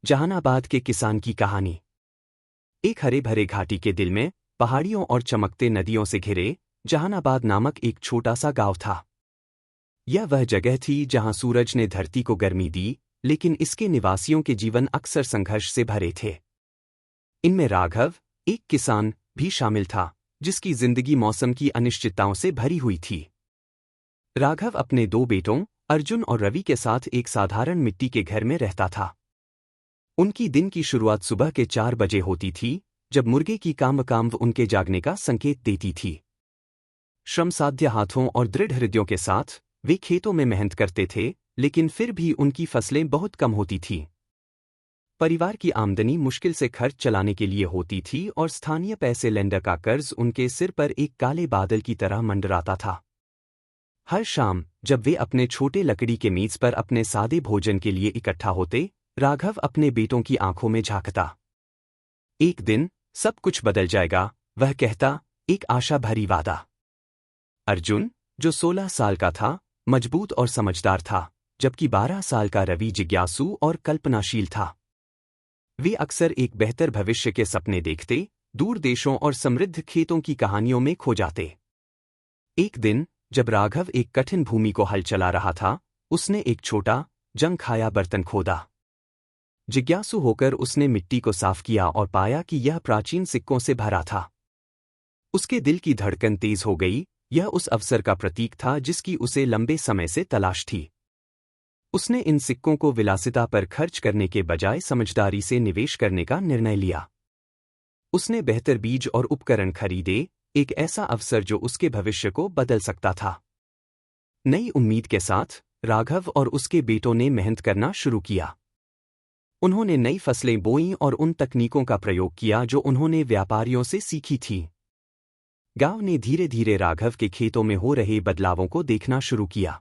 जहानाबाद के किसान की कहानी। एक हरे भरे घाटी के दिल में, पहाड़ियों और चमकते नदियों से घिरे, जहानाबाद नामक एक छोटा सा गांव था। यह वह जगह थी जहां सूरज ने धरती को गर्मी दी, लेकिन इसके निवासियों के जीवन अक्सर संघर्ष से भरे थे। इनमें राघव, एक किसान, भी शामिल था, जिसकी जिंदगी मौसम की अनिश्चितताओं से भरी हुई थी। राघव अपने दो बेटों, अर्जुन और रवि के साथ एक साधारण मिट्टी के घर में रहता था। उनकी दिन की शुरुआत सुबह के 4 बजे होती थी, जब मुर्गे की कांव उनके जागने का संकेत देती थी। श्रमसाध्य हाथों और दृढ़ हृदयों के साथ वे खेतों में मेहनत करते थे, लेकिन फिर भी उनकी फसलें बहुत कम होती थीं। परिवार की आमदनी मुश्किल से खर्च चलाने के लिए होती थी और स्थानीय पैसे लेंडर का कर्ज उनके सिर पर एक काले बादल की तरह मंडराता था। हर शाम जब वे अपने छोटे लकड़ी के मेज पर अपने सादे भोजन के लिए इकट्ठा होते, राघव अपने बेटों की आंखों में झांकता। एक दिन सब कुछ बदल जाएगा, वह कहता, एक आशा भरी वादा। अर्जुन, जो 16 साल का था, मजबूत और समझदार था, जबकि 12 साल का रवि जिज्ञासु और कल्पनाशील था। वे अक्सर एक बेहतर भविष्य के सपने देखते, दूर देशों और समृद्ध खेतों की कहानियों में खो जाते। एक दिन जब राघव एक कठिन भूमि को हल चला रहा था, उसने एक छोटा, जंग खाया बर्तन खोदा। जिज्ञासु होकर उसने मिट्टी को साफ किया और पाया कि यह प्राचीन सिक्कों से भरा था। उसके दिल की धड़कन तेज हो गई, यह उस अवसर का प्रतीक था जिसकी उसे लंबे समय से तलाश थी। उसने इन सिक्कों को विलासिता पर खर्च करने के बजाय समझदारी से निवेश करने का निर्णय लिया। उसने बेहतर बीज और उपकरण खरीदे, एक ऐसा अवसर जो उसके भविष्य को बदल सकता था। नई उम्मीद के साथ राघव और उसके बेटों ने मेहनत करना शुरू किया। उन्होंने नई फसलें बोईं और उन तकनीकों का प्रयोग किया जो उन्होंने व्यापारियों से सीखी थी। गांव ने धीरे धीरे राघव के खेतों में हो रहे बदलावों को देखना शुरू किया।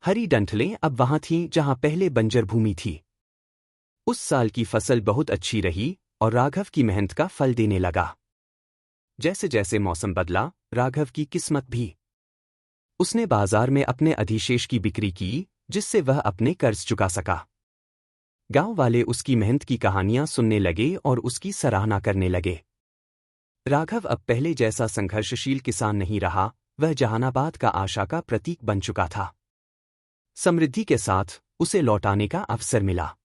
हरी डंठलें अब वहां थीं जहां पहले बंजर भूमि थी। उस साल की फसल बहुत अच्छी रही और राघव की मेहनत का फल देने लगा। जैसे जैसे मौसम बदला, राघव की किस्मत भी। उसने बाजार में अपने अधिशेष की बिक्री की, जिससे वह अपने कर्ज चुका सका। गांव वाले उसकी मेहनत की कहानियां सुनने लगे और उसकी सराहना करने लगे। राघव अब पहले जैसा संघर्षशील किसान नहीं रहा, वह जहानाबाद का आशा का प्रतीक बन चुका था। समृद्धि के साथ उसे लौटाने का अवसर मिला।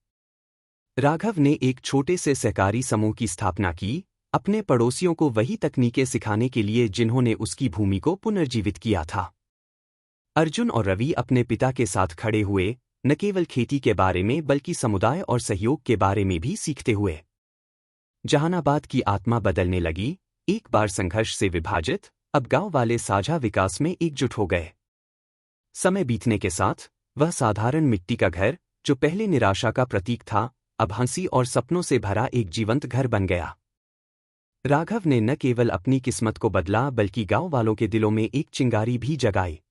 राघव ने एक छोटे से सहकारी समूह की स्थापना की, अपने पड़ोसियों को वही तकनीकें सिखाने के लिए जिन्होंने उसकी भूमि को पुनर्जीवित किया था। अर्जुन और रवि अपने पिता के साथ खड़े हुए, न केवल खेती के बारे में बल्कि समुदाय और सहयोग के बारे में भी सीखते हुए। जहानाबाद की आत्मा बदलने लगी, एक बार संघर्ष से विभाजित, अब गांव वाले साझा विकास में एकजुट हो गए। समय बीतने के साथ वह साधारण मिट्टी का घर, जो पहले निराशा का प्रतीक था, अब हंसी और सपनों से भरा एक जीवंत घर बन गया। राघव ने न केवल अपनी किस्मत को बदला बल्कि गांव वालों के दिलों में एक चिंगारी भी जगाई।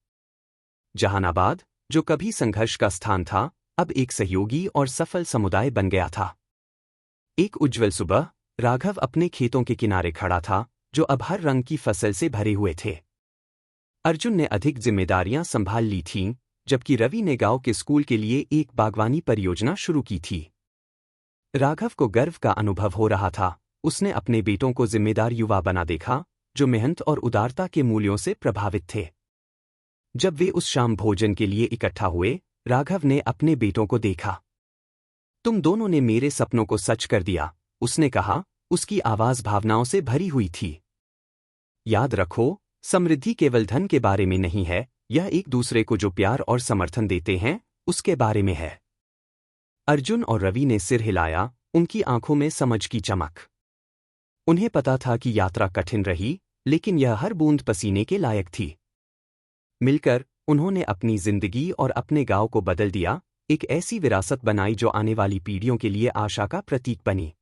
जहानाबाद, जो कभी संघर्ष का स्थान था, अब एक सहयोगी और सफल समुदाय बन गया था। एक उज्ज्वल सुबह राघव अपने खेतों के किनारे खड़ा था, जो अब हर रंग की फसल से भरे हुए थे। अर्जुन ने अधिक जिम्मेदारियां संभाल ली थीं, जबकि रवि ने गांव के स्कूल के लिए एक बागवानी परियोजना शुरू की थी। राघव को गर्व का अनुभव हो रहा था, उसने अपने बेटों को जिम्मेदार युवा बना देखा, जो मेहनत और उदारता के मूल्यों से प्रभावित थे। जब वे उस शाम भोजन के लिए इकट्ठा हुए, राघव ने अपने बेटों को देखा। तुम दोनों ने मेरे सपनों को सच कर दिया, उसने कहा, उसकी आवाज भावनाओं से भरी हुई थी। याद रखो, समृद्धि केवल धन के बारे में नहीं है, यह एक दूसरे को जो प्यार और समर्थन देते हैं, उसके बारे में है। अर्जुन और रवि ने सिर हिलाया, उनकी आंखों में समझ की चमक। उन्हें पता था कि यात्रा कठिन रही, लेकिन यह हर बूंद पसीने के लायक थी। मिलकर उन्होंने अपनी जिंदगी और अपने गांव को बदल दिया, एक ऐसी विरासत बनाई जो आने वाली पीढ़ियों के लिए आशा का प्रतीक बनी।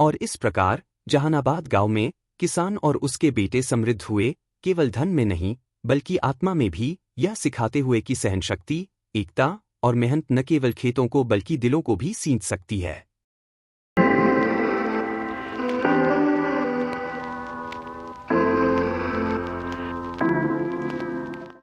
और इस प्रकार जहानाबाद गांव में किसान और उसके बेटे समृद्ध हुए, केवल धन में नहीं बल्कि आत्मा में भी, यह सिखाते हुए कि सहनशक्ति, एकता और मेहनत न केवल खेतों को बल्कि दिलों को भी सींच सकती है।